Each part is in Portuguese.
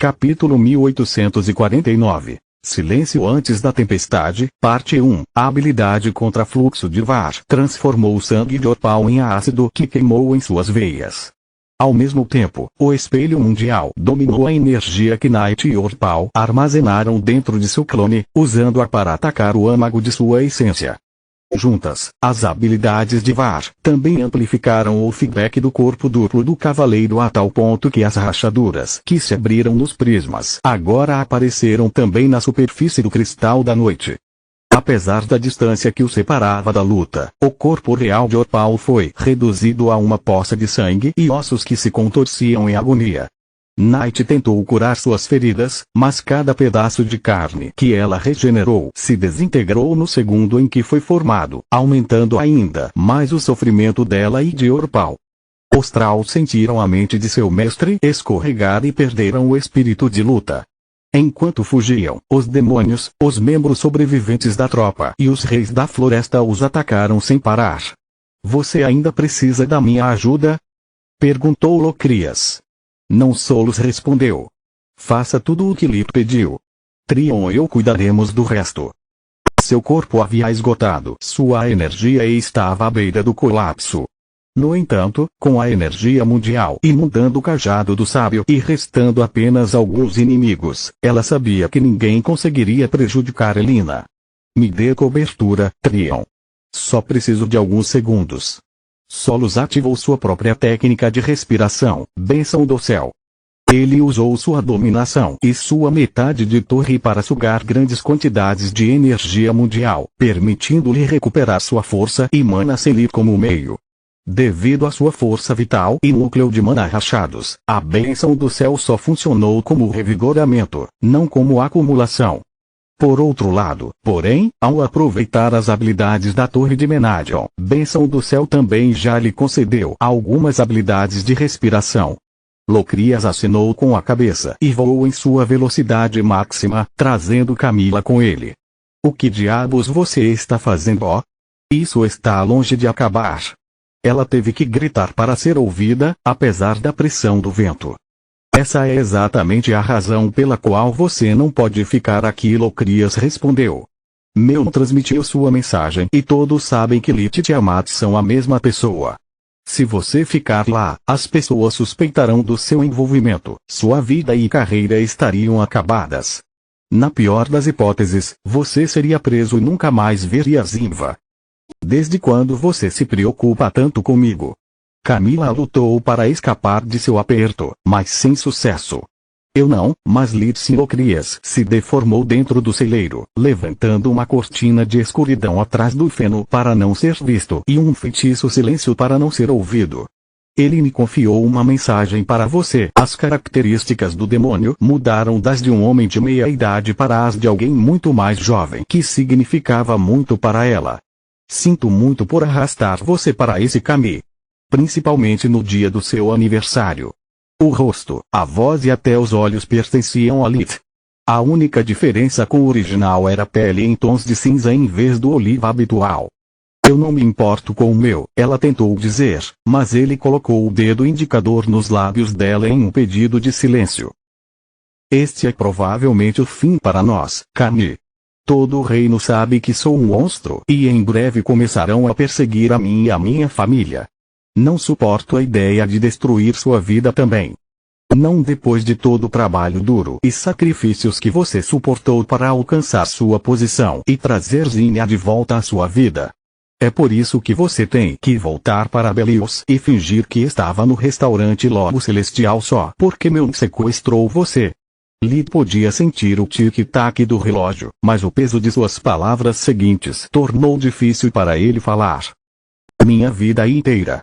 Capítulo 1849. Silêncio antes da tempestade, parte 1. A habilidade contra fluxo de VAR transformou o sangue de Orpal em ácido que queimou em suas veias. Ao mesmo tempo, o espelho mundial dominou a energia que Night e Orpal armazenaram dentro de seu clone, usando-a para atacar o âmago de sua essência. Juntas, as habilidades de VAR também amplificaram o feedback do corpo duplo do cavaleiro a tal ponto que as rachaduras que se abriram nos prismas agora apareceram também na superfície do cristal da noite. Apesar da distância que o separava da luta, o corpo real de Orpal foi reduzido a uma poça de sangue e ossos que se contorciam em agonia. Night tentou curar suas feridas, mas cada pedaço de carne que ela regenerou se desintegrou no segundo em que foi formado, aumentando ainda mais o sofrimento dela e de Orpal. Os Trolls sentiram a mente de seu mestre escorregar e perderam o espírito de luta. Enquanto fugiam, os demônios, os membros sobreviventes da tropa e os reis da floresta os atacaram sem parar. "Você ainda precisa da minha ajuda?" perguntou Locrias. Não Solos respondeu. "Faça tudo o que lhe pediu. Trion e eu cuidaremos do resto." Seu corpo havia esgotado sua energia e estava à beira do colapso. No entanto, com a energia mundial inundando o cajado do sábio e restando apenas alguns inimigos, ela sabia que ninguém conseguiria prejudicar Elina. "Me dê cobertura, Trion. Só preciso de alguns segundos." Solos ativou sua própria técnica de respiração, bênção do céu. Ele usou sua dominação e sua metade de torre para sugar grandes quantidades de energia mundial, permitindo-lhe recuperar sua força e mana sem como meio. Devido à sua força vital e núcleo de mana rachados, a bênção do céu só funcionou como revigoramento, não como acumulação. Por outro lado, porém, ao aproveitar as habilidades da Torre de Menadion, bênção do céu também já lhe concedeu algumas habilidades de respiração. Locrias assinou com a cabeça e voou em sua velocidade máxima, trazendo Camila com ele. "O que diabos você está fazendo, ó? Isso está longe de acabar." Ela teve que gritar para ser ouvida, apesar da pressão do vento. "Essa é exatamente a razão pela qual você não pode ficar aqui", Locrias respondeu. "Meu transmitiu sua mensagem e todos sabem que Lit e Tiamat são a mesma pessoa. Se você ficar lá, as pessoas suspeitarão do seu envolvimento, sua vida e carreira estariam acabadas. Na pior das hipóteses, você seria preso e nunca mais veria Zinva. Desde quando você se preocupa tanto comigo?" Camila lutou para escapar de seu aperto, mas sem sucesso. "Eu não, mas Lit Locrias se deformou dentro do celeiro, levantando uma cortina de escuridão atrás do feno para não ser visto e um feitiço silêncio para não ser ouvido. Ele me confiou uma mensagem para você." As características do demônio mudaram das de um homem de meia idade para as de alguém muito mais jovem, que significava muito para ela. "Sinto muito por arrastar você para esse caminho. Principalmente no dia do seu aniversário." O rosto, a voz e até os olhos pertenciam a Lit. A única diferença com o original era a pele em tons de cinza em vez do oliva habitual. "Eu não me importo com o meu", ela tentou dizer, mas ele colocou o dedo indicador nos lábios dela em um pedido de silêncio. "Este é provavelmente o fim para nós, Camille. Todo o reino sabe que sou um monstro e em breve começarão a perseguir a mim e a minha família. Não suporto a ideia de destruir sua vida também. Não depois de todo o trabalho duro e sacrifícios que você suportou para alcançar sua posição e trazer Zinnia de volta à sua vida. É por isso que você tem que voltar para Belios e fingir que estava no restaurante Lobo Celestial só porque meu sequestrou você." Lit podia sentir o tic-tac do relógio, mas o peso de suas palavras seguintes tornou difícil para ele falar. "Minha vida inteira.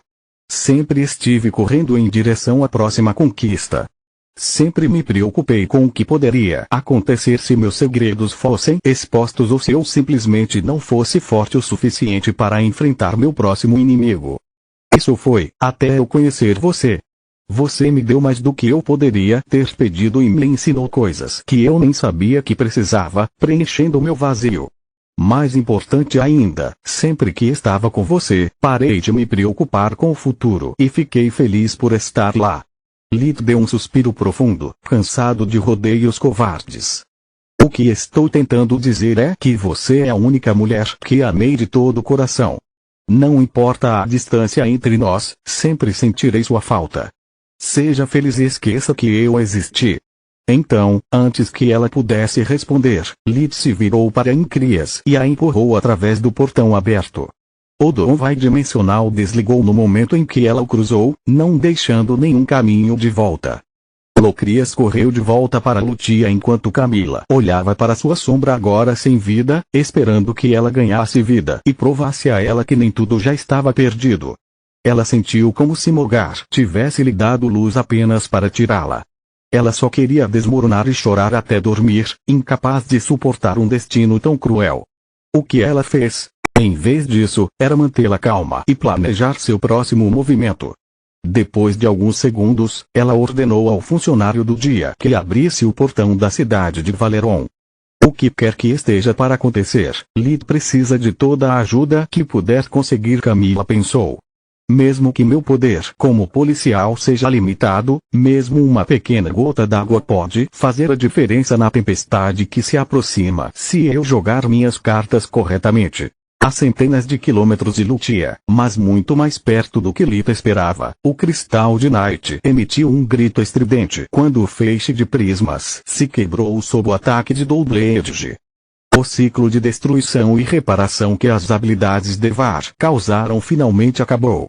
Sempre estive correndo em direção à próxima conquista. Sempre me preocupei com o que poderia acontecer se meus segredos fossem expostos ou se eu simplesmente não fosse forte o suficiente para enfrentar meu próximo inimigo. Isso foi, até eu conhecer você. Você me deu mais do que eu poderia ter pedido e me ensinou coisas que eu nem sabia que precisava, preenchendo meu vazio. Mais importante ainda, sempre que estava com você, parei de me preocupar com o futuro e fiquei feliz por estar lá. Lit deu um suspiro profundo, cansado de rodeios covardes. O que estou tentando dizer é que você é a única mulher que amei de todo o coração. Não importa a distância entre nós, sempre sentirei sua falta. Seja feliz e esqueça que eu existi. Então, antes que ela pudesse responder, Lit se virou para Incrias e a empurrou através do portão aberto. O Donvai dimensional desligou no momento em que ela o cruzou, não deixando nenhum caminho de volta. Locrias correu de volta para Lutia enquanto Camila olhava para sua sombra agora sem vida, esperando que ela ganhasse vida e provasse a ela que nem tudo já estava perdido. Ela sentiu como se Mogar tivesse lhe dado luz apenas para tirá-la. Ela só queria desmoronar e chorar até dormir, incapaz de suportar um destino tão cruel. O que ela fez, em vez disso, era mantê-la calma e planejar seu próximo movimento. Depois de alguns segundos, ela ordenou ao funcionário do dia que abrisse o portão da cidade de Valeron. O que quer que esteja para acontecer, Lit precisa de toda a ajuda que puder conseguir, Camila pensou. Mesmo que meu poder como policial seja limitado, mesmo uma pequena gota d'água pode fazer a diferença na tempestade que se aproxima se eu jogar minhas cartas corretamente. A centenas de quilômetros de Lutia, mas muito mais perto do que Lita esperava, o cristal de Night emitiu um grito estridente quando o feixe de prismas se quebrou sob o ataque de Double-Edge. O ciclo de destruição e reparação que as habilidades de VAR causaram finalmente acabou.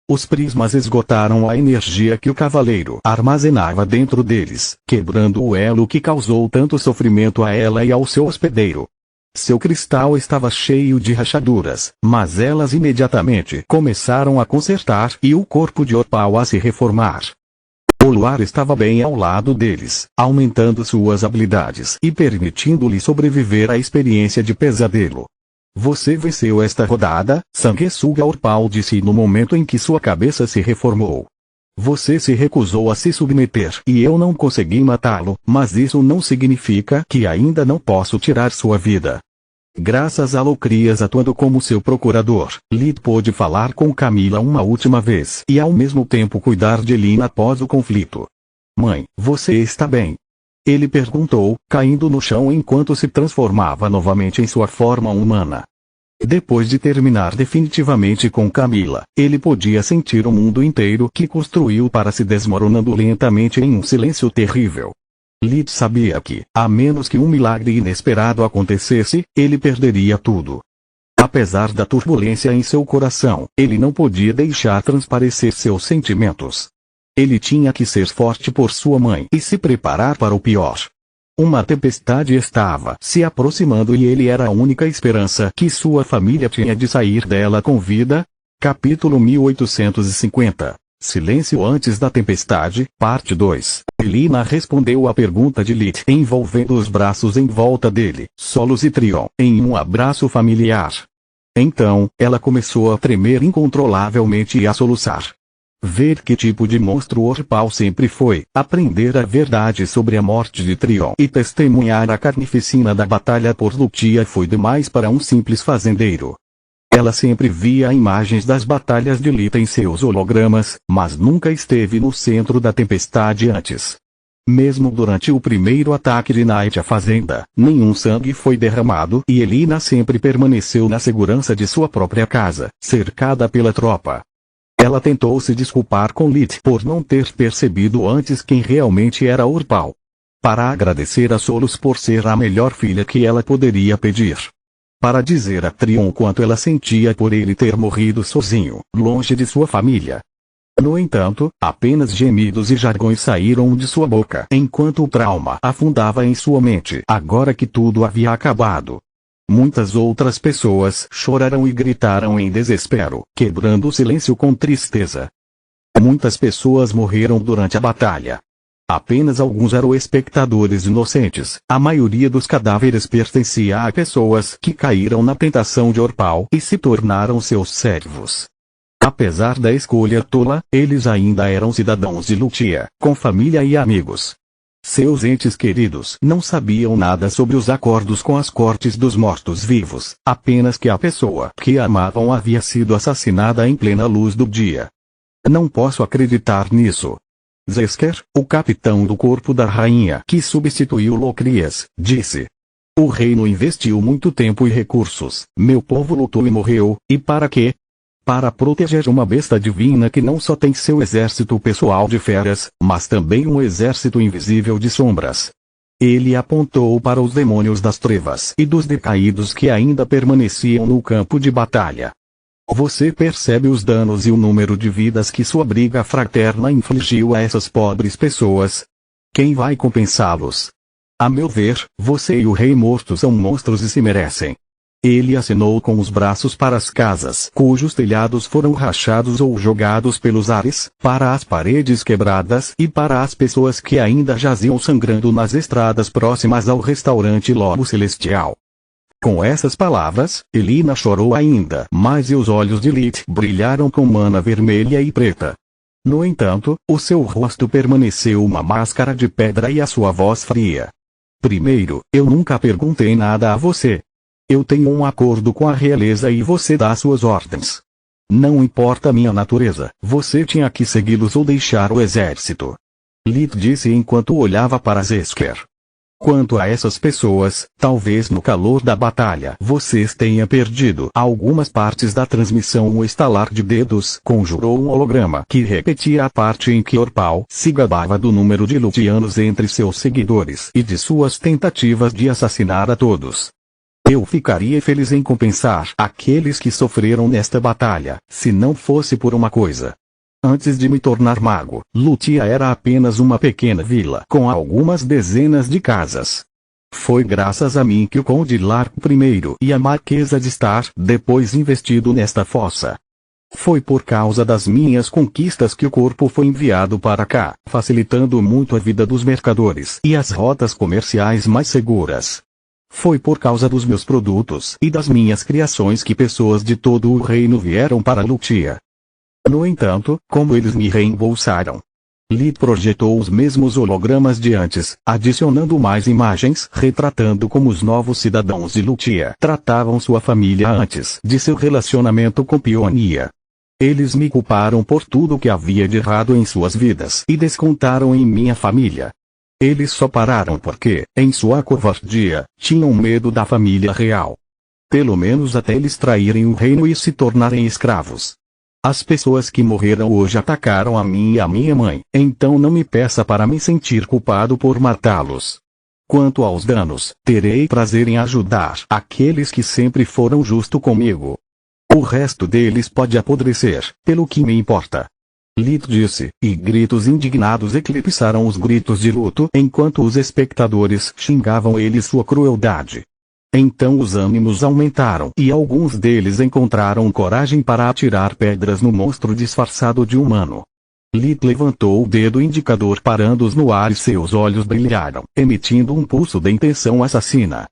Os prismas esgotaram a energia que o cavaleiro armazenava dentro deles, quebrando o elo que causou tanto sofrimento a ela e ao seu hospedeiro. Seu cristal estava cheio de rachaduras, mas elas imediatamente começaram a consertar e o corpo de Orpal a se reformar. O luar estava bem ao lado deles, aumentando suas habilidades e permitindo-lhe sobreviver à experiência de pesadelo. Você venceu esta rodada, Sanguessuga, Orpal disse no momento em que sua cabeça se reformou. Você se recusou a se submeter e eu não consegui matá-lo, mas isso não significa que ainda não posso tirar sua vida. Graças a Locrias atuando como seu procurador, Lit pôde falar com Camila uma última vez e ao mesmo tempo cuidar de Elina após o conflito. Mãe, você está bem? Ele perguntou, caindo no chão enquanto se transformava novamente em sua forma humana. Depois de terminar definitivamente com Camila, ele podia sentir o mundo inteiro que construiu para se desmoronando lentamente em um silêncio terrível. Lit sabia que, a menos que um milagre inesperado acontecesse, ele perderia tudo. Apesar da turbulência em seu coração, ele não podia deixar transparecer seus sentimentos. Ele tinha que ser forte por sua mãe e se preparar para o pior. Uma tempestade estava se aproximando e ele era a única esperança que sua família tinha de sair dela com vida. Capítulo 1850. Silêncio antes da tempestade, parte 2. Elina respondeu à pergunta de Lit envolvendo os braços em volta dele, Solos e Trion, em um abraço familiar. Então, ela começou a tremer incontrolavelmente e a soluçar. Ver que tipo de monstro Orpal sempre foi, aprender a verdade sobre a morte de Trion e testemunhar a carnificina da batalha por Lutia foi demais para um simples fazendeiro. Ela sempre via imagens das batalhas de Lita em seus hologramas, mas nunca esteve no centro da tempestade antes. Mesmo durante o primeiro ataque de Night à fazenda, nenhum sangue foi derramado e Elina sempre permaneceu na segurança de sua própria casa, cercada pela tropa. Ela tentou se desculpar com Lit por não ter percebido antes quem realmente era Orpal. Para agradecer a Solos por ser a melhor filha que ela poderia pedir. Para dizer a Trion quanto ela sentia por ele ter morrido sozinho, longe de sua família. No entanto, apenas gemidos e jargões saíram de sua boca enquanto o trauma afundava em sua mente agora que tudo havia acabado. Muitas outras pessoas choraram e gritaram em desespero, quebrando o silêncio com tristeza. Muitas pessoas morreram durante a batalha. Apenas alguns eram espectadores inocentes, a maioria dos cadáveres pertencia a pessoas que caíram na tentação de Orpal e se tornaram seus servos. Apesar da escolha tola, eles ainda eram cidadãos de Lutia, com família e amigos. Seus entes queridos não sabiam nada sobre os acordos com as cortes dos mortos-vivos, apenas que a pessoa que amavam havia sido assassinada em plena luz do dia. Não posso acreditar nisso. Zesker, o capitão do corpo da rainha que substituiu Locrias, disse: o reino investiu muito tempo e recursos, meu povo lutou e morreu, e para quê? Para proteger uma besta divina que não só tem seu exército pessoal de feras, mas também um exército invisível de sombras. Ele apontou para os demônios das trevas e dos decaídos que ainda permaneciam no campo de batalha. Você percebe os danos e o número de vidas que sua briga fraterna infligiu a essas pobres pessoas? Quem vai compensá-los? A meu ver, você e o Rei Morto são monstros e se merecem. Ele acenou com os braços para as casas cujos telhados foram rachados ou jogados pelos ares, para as paredes quebradas e para as pessoas que ainda jaziam sangrando nas estradas próximas ao restaurante Lobo Celestial. Com essas palavras, Elina chorou ainda mais e os olhos de Lith brilharam com mana vermelha e preta. No entanto, o seu rosto permaneceu uma máscara de pedra e a sua voz fria. Primeiro, eu nunca perguntei nada a você. Eu tenho um acordo com a realeza e você dá suas ordens. Não importa minha natureza, você tinha que segui-los ou deixar o exército. Lith disse enquanto olhava para Zesker. Quanto a essas pessoas, talvez no calor da batalha vocês tenham perdido algumas partes da transmissão. O estalar de dedos conjurou um holograma que repetia a parte em que Orpal se gabava do número de Lutianos entre seus seguidores e de suas tentativas de assassinar a todos. Eu ficaria feliz em compensar aqueles que sofreram nesta batalha, se não fosse por uma coisa. Antes de me tornar mago, Lutia era apenas uma pequena vila com algumas dezenas de casas. Foi graças a mim que o Conde Larco I e a Marquesa de Star depois investido nesta fossa. Foi por causa das minhas conquistas que o corpo foi enviado para cá, facilitando muito a vida dos mercadores e as rotas comerciais mais seguras. Foi por causa dos meus produtos e das minhas criações que pessoas de todo o reino vieram para Lutia. No entanto, como eles me reembolsaram? Lith projetou os mesmos hologramas de antes, adicionando mais imagens retratando como os novos cidadãos de Lutia tratavam sua família antes de seu relacionamento com Pionia. Eles me culparam por tudo o que havia de errado em suas vidas e descontaram em minha família. Eles só pararam porque, em sua covardia, tinham medo da família real. Pelo menos até eles traírem o reino e se tornarem escravos. As pessoas que morreram hoje atacaram a mim e a minha mãe, então não me peça para me sentir culpado por matá-los. Quanto aos danos, terei prazer em ajudar aqueles que sempre foram justos comigo. O resto deles pode apodrecer, pelo que me importa. Lith disse, e gritos indignados eclipsaram os gritos de luto enquanto os espectadores xingavam ele e sua crueldade. Então os ânimos aumentaram e alguns deles encontraram coragem para atirar pedras no monstro disfarçado de humano. Lith levantou o dedo indicador parando-os no ar e seus olhos brilharam, emitindo um pulso de intenção assassina.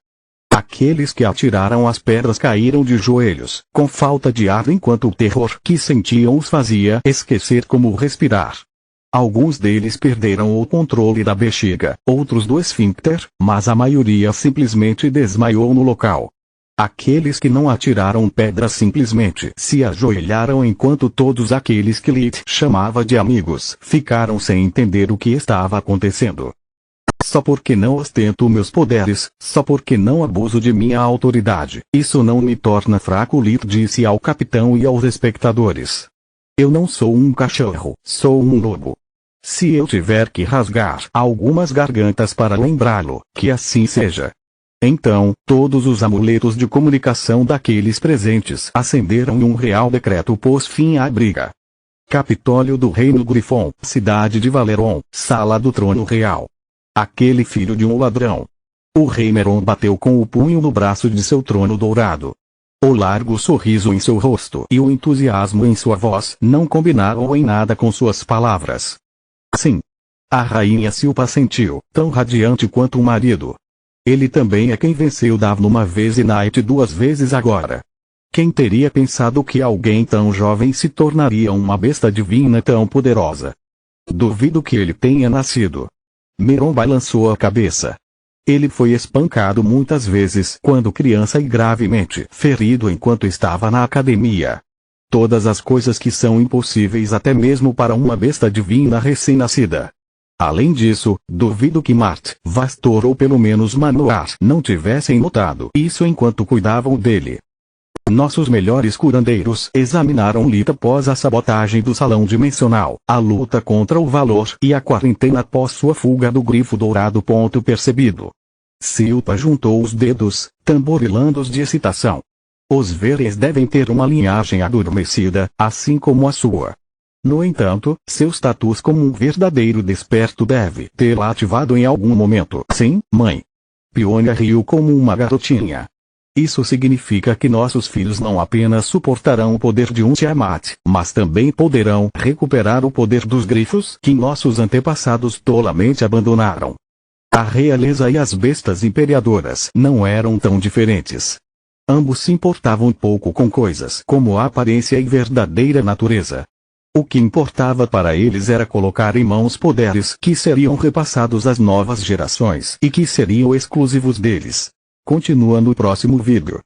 Aqueles que atiraram as pedras caíram de joelhos, com falta de ar enquanto o terror que sentiam os fazia esquecer como respirar. Alguns deles perderam o controle da bexiga, outros do esfíncter, mas a maioria simplesmente desmaiou no local. Aqueles que não atiraram pedras simplesmente se ajoelharam enquanto todos aqueles que Lith chamava de amigos ficaram sem entender o que estava acontecendo. Só porque não ostento meus poderes, só porque não abuso de minha autoridade, isso não me torna fraco, Lith disse ao capitão e aos espectadores. Eu não sou um cachorro, sou um lobo. Se eu tiver que rasgar algumas gargantas para lembrá-lo, que assim seja. Então, todos os amuletos de comunicação daqueles presentes acenderam e um real decreto pôs fim à briga. Capitólio do Reino Grifon, cidade de Valeron, sala do trono real. Aquele filho de um ladrão. O rei Meron bateu com o punho no braço de seu trono dourado. O largo sorriso em seu rosto e o entusiasmo em sua voz não combinavam em nada com suas palavras. Sim. A rainha Silpa sentiu, tão radiante quanto o marido. Ele também é quem venceu Davno uma vez e Night duas vezes agora. Quem teria pensado que alguém tão jovem se tornaria uma besta divina tão poderosa? Duvido que ele tenha nascido. Meron balançou a cabeça. Ele foi espancado muitas vezes quando criança e gravemente ferido enquanto estava na academia. todas as coisas que são impossíveis até mesmo para uma besta divina recém-nascida. Além disso, duvido que Mart, Vastor ou pelo menos Manoar não tivessem notado isso enquanto cuidavam dele. Nossos melhores curandeiros examinaram Lita após a sabotagem do salão dimensional, a luta contra o valor e a quarentena após sua fuga do grifo dourado. Ponto percebido. Silpa juntou os dedos, tamborilando de excitação. Os Veres devem ter uma linhagem adormecida, assim como a sua. No entanto, seu status como um verdadeiro desperto deve tê-la ativado em algum momento. Sim, mãe. Pionia riu como uma garotinha. Isso significa que nossos filhos não apenas suportarão o poder de um Tiamat, mas também poderão recuperar o poder dos grifos que nossos antepassados tolamente abandonaram. A realeza e as bestas imperiadoras não eram tão diferentes. Ambos se importavam pouco com coisas como a aparência e verdadeira natureza. O que importava para eles era colocar em mãos poderes que seriam repassados às novas gerações e que seriam exclusivos deles. Continua no próximo vídeo.